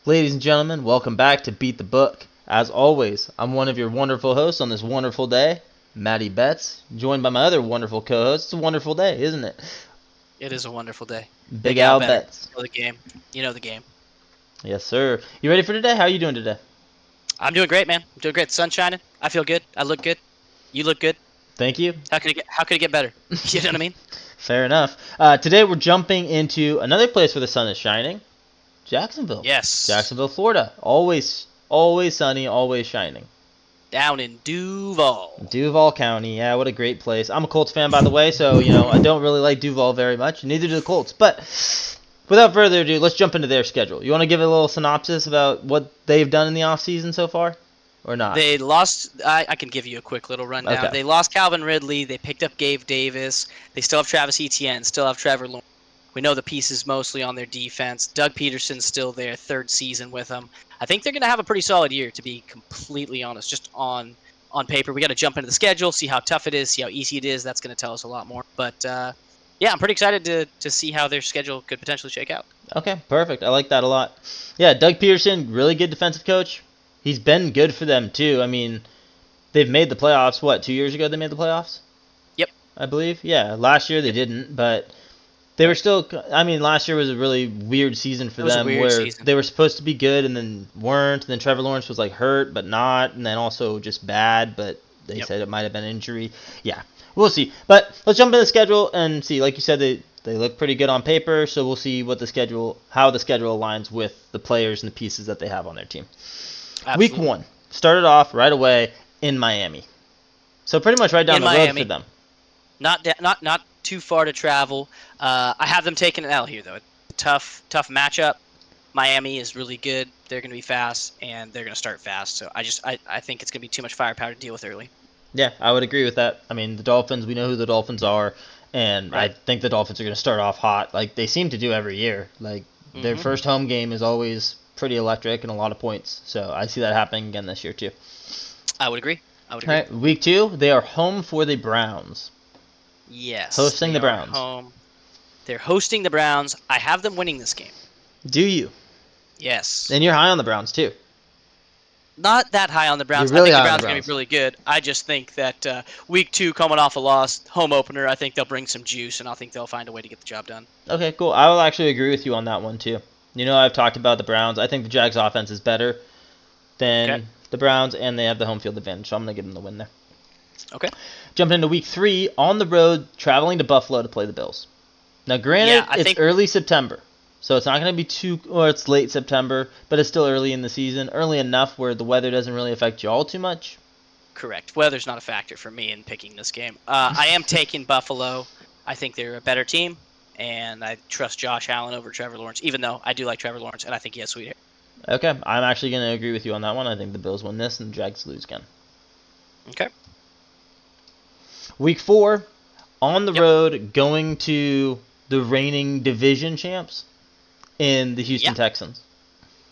Ladies and gentlemen, welcome back to Beat the Book. As always, I'm one of your wonderful hosts on this wonderful day, MattyBets, joined by my other wonderful co-host. It's a wonderful day, isn't it? It is a wonderful day. BigAL BigAL Bettor. Bets. You know the game. You know the game. Yes, sir. You ready for today? How are you doing today? I'm doing great, man. I'm doing great. The sun's shining. I feel good. I look good. You look good. Thank you. How could it get better? You know what I mean? Fair enough. Today we're jumping into another place where the sun is shining, Jacksonville. Yes. Jacksonville, Florida. Always sunny, always shining. Down in Duval. Duval County, yeah, what a great place. I'm a Colts fan, by the way, so, I don't really like Duval very much. Neither do the Colts. But without further ado, let's jump into their schedule. You want to give a little synopsis about what they've done in the offseason so far? Or not? They lost. I can give you a quick little rundown. Okay. They lost Calvin Ridley. They picked up Gabe Davis. They still have Travis Etienne. Still have Trevor Lawrence. We know the pieces mostly on their defense. Doug Peterson's still there, third season with them. I think they're going to have a pretty solid year, to be completely honest, just on paper. We got to jump into the schedule, see how tough it is, see how easy it is. That's going to tell us a lot more. But, yeah, I'm pretty excited to see how their schedule could potentially shake out. Okay, perfect. I like that a lot. Yeah, Doug Peterson, really good defensive coach. He's been good for them, too. I mean, they've made the playoffs, 2 years ago they made the playoffs? Yep. I believe. Yeah, last year they didn't, but they were still. I mean, last year was a really weird season for them, where they were supposed to be good and then weren't. And then Trevor Lawrence was like hurt but not, and then also just bad. But they said it might have been injury. Yeah, we'll see. But let's jump into the schedule and see. Like you said, they look pretty good on paper. So we'll see how the schedule aligns with the players and the pieces that they have on their team. Absolutely. Week 1 started off right away in Miami. So pretty much right down the road for them. Not too far to travel. I have them taking an L here, though. It's a tough matchup. Miami is really good. They're going to be fast, and they're going to start fast. So I think it's going to be too much firepower to deal with early. Yeah, I would agree with that. I mean, the Dolphins, we know who the Dolphins are, and right. I think the Dolphins are going to start off hot, like they seem to do every year. Like their first home game is always pretty electric and a lot of points. So I see that happening again this year too. I would agree. All right, week 2, they are home for the Browns. Yes. Hosting the Browns. They're hosting the Browns. I have them winning this game. Do you? Yes. And you're high on the Browns too. Not that high on the Browns. Really I think the Browns are going to be really good. I just think that week 2, coming off a loss, home opener, I think they'll bring some juice, and I think they'll find a way to get the job done. Okay, cool. I will actually agree with you on that one too. I've talked about the Browns. I think the Jags' offense is better than the Browns, and they have the home field advantage, so I'm going to give them the win there. Okay. Jumping into week 3, on the road, traveling to Buffalo to play the Bills. Now, granted, it's early September, so it's not going to be or it's late September, but it's still early in the season, early enough where the weather doesn't really affect you all too much. Correct. Weather's not a factor for me in picking this game. I am taking Buffalo. I think they're a better team, and I trust Josh Allen over Trevor Lawrence, even though I do like Trevor Lawrence, and I think he has sweet hair. Okay, I'm actually going to agree with you on that one. I think the Bills win this, and the Jags lose again. Okay. Week 4, on the road, going to the reigning division champs in the Houston Texans.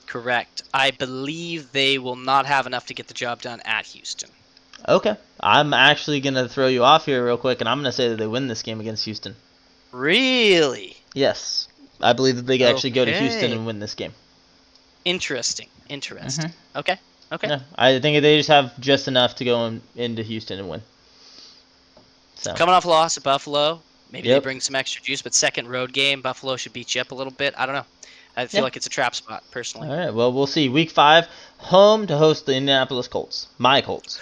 Correct. I believe they will not have enough to get the job done at Houston. Okay. I'm actually going to throw you off here real quick, and I'm going to say that they win this game against Houston. Really? Yes. I believe that they actually go to Houston and win this game. Interesting. Okay. Yeah, I think they just have just enough to go into Houston and win. So. Coming off a loss at Buffalo, maybe they bring some extra juice, but second road game, Buffalo should beat you up a little bit. I don't know. I feel like it's a trap spot, personally. All right, well, we'll see. Week 5, home to host the Indianapolis Colts. My Colts.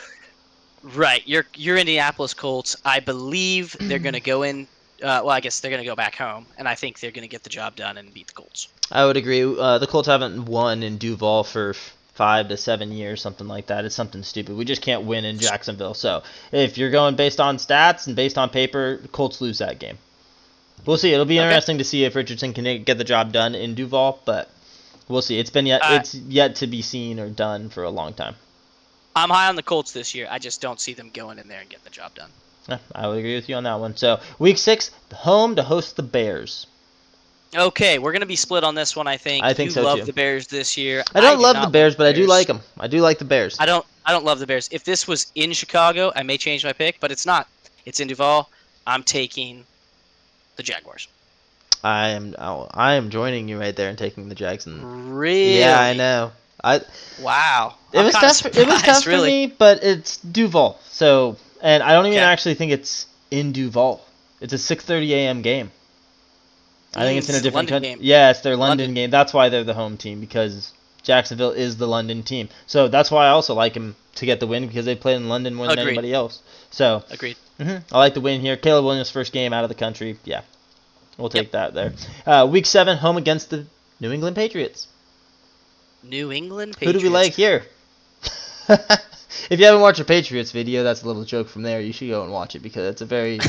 Right, your Indianapolis Colts. I believe they're going to go in. I guess they're going to go back home, and I think they're going to get the job done and beat the Colts. I would agree. The Colts haven't won in Duval for 5 to 7 years, something like that. It's something stupid. We just can't win in Jacksonville. So if you're going based on stats and based on paper, Colts lose that game. We'll see. It'll be interesting to see if Richardson can get the job done in Duval, but we'll see. It's yet to be seen or done for a long time. I'm high on the Colts this year. I just don't see them going in there and getting the job done. Yeah, I would agree with you on that one. So week 6, home to host the Bears. Okay, we're going to be split on this one, I think. I think so, too. You love the Bears this year. I don't love the Bears, but I do like them. I do like the Bears. I don't love the Bears. If this was in Chicago, I may change my pick, but it's not. It's in Duval. I'm taking the Jaguars. I am joining you right there and taking the Jags. Really? Yeah, I know. Wow. It was tough. It was tough really. for me, but it's Duval. So, and I don't even actually think it's in Duval. It's a 6:30 a.m. game. I think it's in a different country. Yeah, it's their London game. That's why they're the home team, because Jacksonville is the London team. So that's why I also like him to get the win, because they played in London more than anybody else. So agreed. I like the win here. Caleb Williams' first game out of the country. Yeah, we'll take that there. Week 7, home against the New England Patriots. New England Who Patriots. do we like here? If you haven't watched a Patriots video, that's a little joke from there. You should go and watch it, because it's a very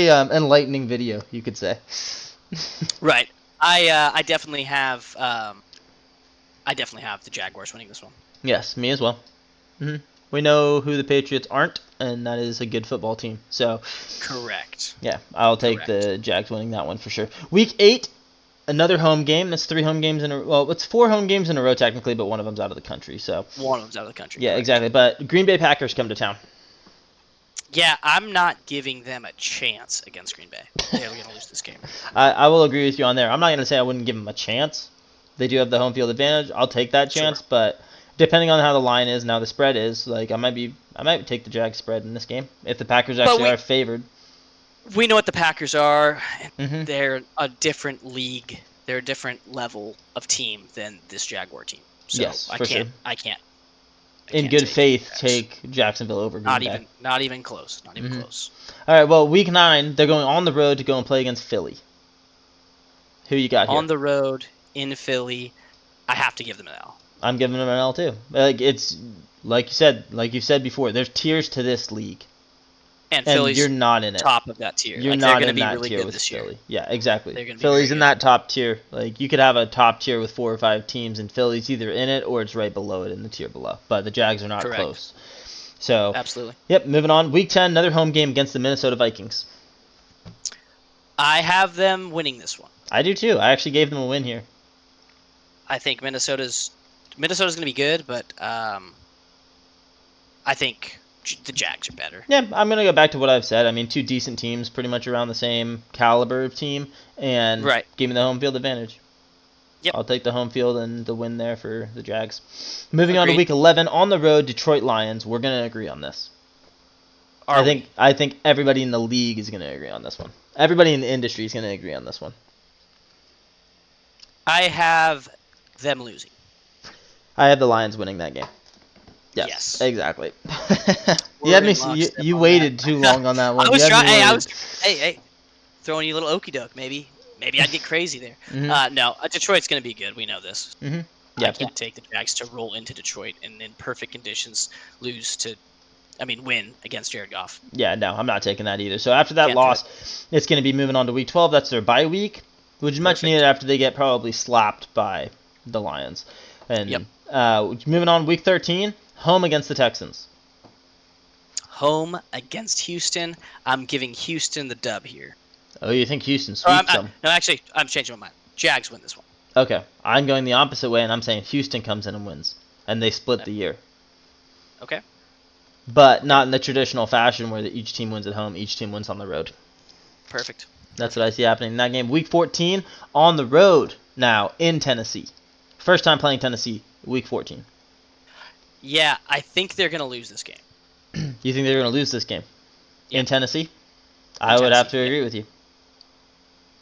enlightening video, you could say. Right. I definitely have the Jaguars winning this one. Yes, me as well. We know who the Patriots aren't, and that is a good football team. So correct. Yeah, I'll take the Jags winning that one for sure. Week 8, another home game. That's 3 home games in a well, it's 4 home games in a row technically, but one of them's out of the country. So one of them's out of the country. Yeah, correct. Exactly. But Green Bay Packers come to town. Yeah, I'm not giving them a chance against Green Bay. They're going to lose this game. I will agree with you on there. I'm not going to say I wouldn't give them a chance. They do have the home field advantage. I'll take that chance, but depending on how the line is and how the spread is, like I might take the Jags spread in this game if the Packers actually are favored. We know what the Packers are. They're a different league. They're a different level of team than this Jaguar team. So yes, I can't. In good faith, take Jacksonville over Green Bay. Not even close. Not even close. All right. Well, week 9, they're going on the road to go and play against Philly. Who you got here? On the road in Philly, I have to give them an L. I'm giving them an L too. It's like you said before. There's tiers to this league, and Philly's you're not in it. Top of that tier. You're not in that tier with Philly. Yeah, exactly. Philly's in that top tier. Like you could have a top tier with 4 or 5 teams, and Philly's either in it or it's right below it in the tier below. But the Jags are not close. So absolutely. Yep. Moving on. Week 10, another home game against the Minnesota Vikings. I have them winning this one. I do too. I actually gave them a win here. I think Minnesota's going to be good, but I think the Jags are better. Yeah, I'm going to go back to what I've said. I mean, 2 decent teams, pretty much around the same caliber of team, and give me the home field advantage. Yep. I'll take the home field and the win there for the Jags. Moving on to week 11, on the road, Detroit Lions. We're going to agree on this. I think everybody in the league is going to agree on this one. Everybody in the industry is going to agree on this one. I have them losing. I have the Lions winning that game. Yes. Exactly. You waited too long on that one. I was throwing you a little okey doke. Maybe I'd get crazy there. No, Detroit's going to be good. We know this. Yeah. I can't take the Jags to roll into Detroit and in perfect conditions win against Jared Goff. Yeah, no, I'm not taking that either. So after that loss, it's going to be moving on to week 12. That's their bye week, which is much needed after they get probably slapped by the Lions. And moving on, week 13, home against the Texans. Home against Houston. I'm giving Houston the dub here. Oh, you think Houston sweeps them? No, actually, I'm changing my mind. Jags win this one. Okay, I'm going the opposite way, and I'm saying Houston comes in and wins, and they split the year. Okay. But not in the traditional fashion where each team wins at home, each team wins on the road. Perfect. That's what I see happening in that game. Week 14, on the road now in Tennessee. First time playing Tennessee, week 14. Yeah, I think they're going to lose this game. You think they're going to lose this game? In Tennessee? I would have to agree with you.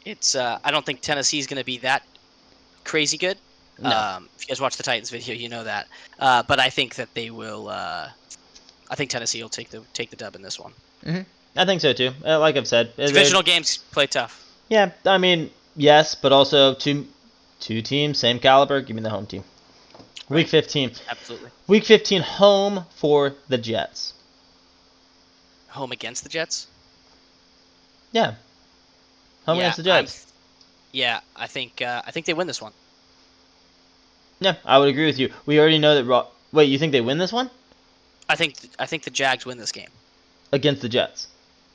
It's I don't think Tennessee's going to be that crazy good. No. If you guys watch the Titans video, you know that. But I think that they will I think Tennessee will take the dub in this one. I think so too. Like I've said, divisional games play tough. Yeah, I mean, yes, but also two teams, same caliber. Give me the home team. Right. Week 15. Absolutely. Week 15, home for the Jets. Home against the Jets? Yeah. Home against the Jets. I think they win this one. Yeah, I would agree with you. We already know that. Wait, you think they win this one? I think the Jags win this game against the Jets.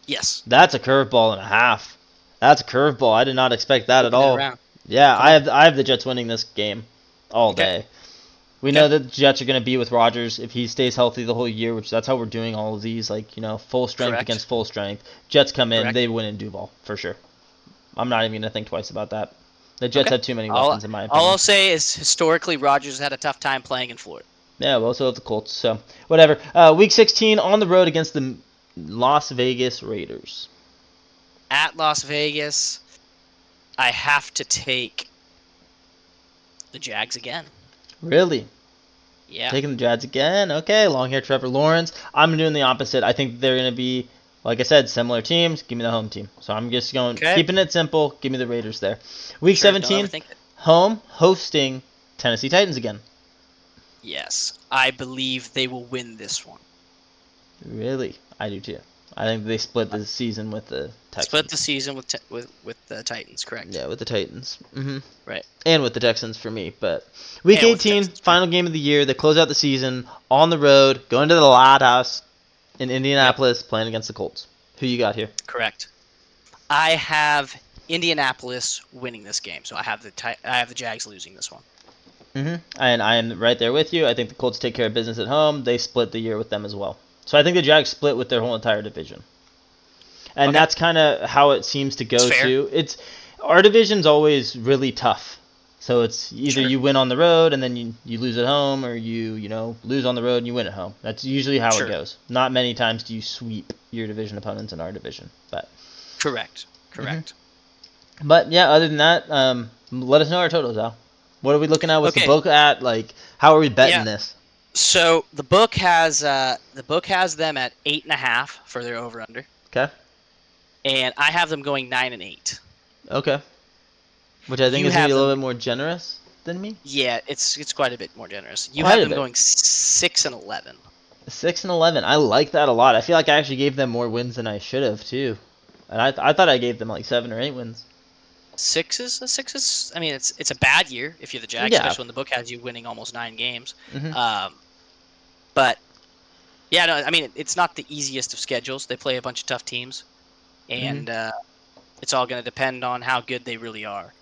Yes. That's a curveball and a half. That's a curveball. I did not expect that at all. Yeah, I have the Jets winning this game all day. We know that the Jets are going to be with Rodgers if he stays healthy the whole year, which that's how we're doing all of these, full strength against full strength. Jets come in, they win in Duval for sure. I'm not even going to think twice about that. The Jets have too many weapons, in my opinion. All I'll say is historically, Rodgers had a tough time playing in Florida. Yeah, well, so have the Colts. So, whatever. Week 16 on the road against the Las Vegas Raiders. At Las Vegas, I have to take the Jags again. Really? Yeah. Taking the Jags again? Okay, long hair Trevor Lawrence. I'm doing the opposite. I think they're going to be, like I said, similar teams. Give me the home team. So I'm just going, keeping it simple. Give me the Raiders there. Week 17, home, hosting Tennessee Titans again. Yes, I believe they will win this one. Really? I do too. I think they split the season with the Texans. Split the season with the Titans, correct? Yeah, with the Titans. Mm-hmm. Right. And with the Texans for me. But Week 18, final game of the year. They close out the season on the road, going to the Loud House in Indianapolis, playing against the Colts. Who you got here? Correct. I have Indianapolis winning this game, so I have the Jags losing this one. Mm-hmm. And I am right there with you. I think the Colts take care of business at home. They split the year with them as well. So I think the Jags split with their whole entire division. And that's kind of how it seems to go too. Our division's always really tough. So it's either you win on the road and then you lose at home, or you lose on the road and you win at home. That's usually how it goes. Not many times do you sweep your division opponents in our division. But Correct. Mm-hmm. But yeah, other than that, let us know our totals, Al. What are we looking at? What's the book at? Like, how are we betting this? So the book has them at 8.5 for their over under. Okay. And I have them going 9 and 8. Okay. Which I think is maybe a little bit more generous than me. Yeah, it's quite a bit more generous. You have them going 6 and 11. 6 and 11. I like that a lot. I feel like I actually gave them more wins than I should have too. And I thought I gave them like 7 or 8 wins. Sixes. I mean, it's a bad year if you're the Jags, especially when the book has you winning almost 9 games. Mm-hmm. But yeah, no, I mean it's not the easiest of schedules. They play a bunch of tough teams, and it's all going to depend on how good they really are.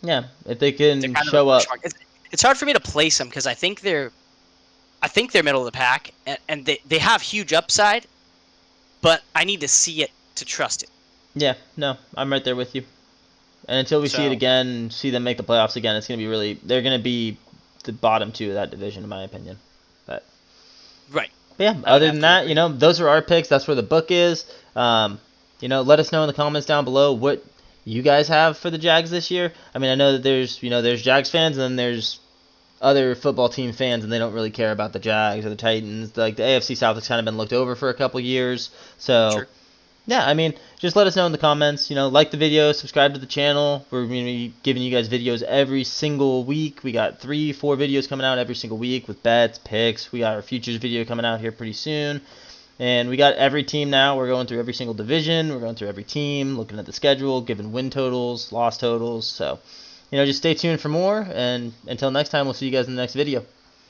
Yeah, if they can show up. It's hard for me to place them because I think they're middle of the pack, and they have huge upside, but I need to see it to trust it. Yeah, no, I'm right there with you. And until we see it again, see them make the playoffs again, it's going to be they're going to be the bottom 2 of that division, in my opinion. But yeah, other than that, those are our picks. That's where the book is. Let us know in the comments down below what you guys have for the Jags this year. I mean, I know that there's Jags fans, and then there's other football team fans, and they don't really care about the Jags or the Titans. Like, the AFC South has kind of been looked over for a couple years. So yeah, I mean, just let us know in the comments. Like the video, subscribe to the channel. We're going to be giving you guys videos every single week. We got 3-4 videos coming out every single week with bets, picks. We got our futures video coming out here pretty soon. And we got every team now. We're going through every single division. We're going through every team, looking at the schedule, giving win totals, loss totals. So, just stay tuned for more. And until next time, we'll see you guys in the next video.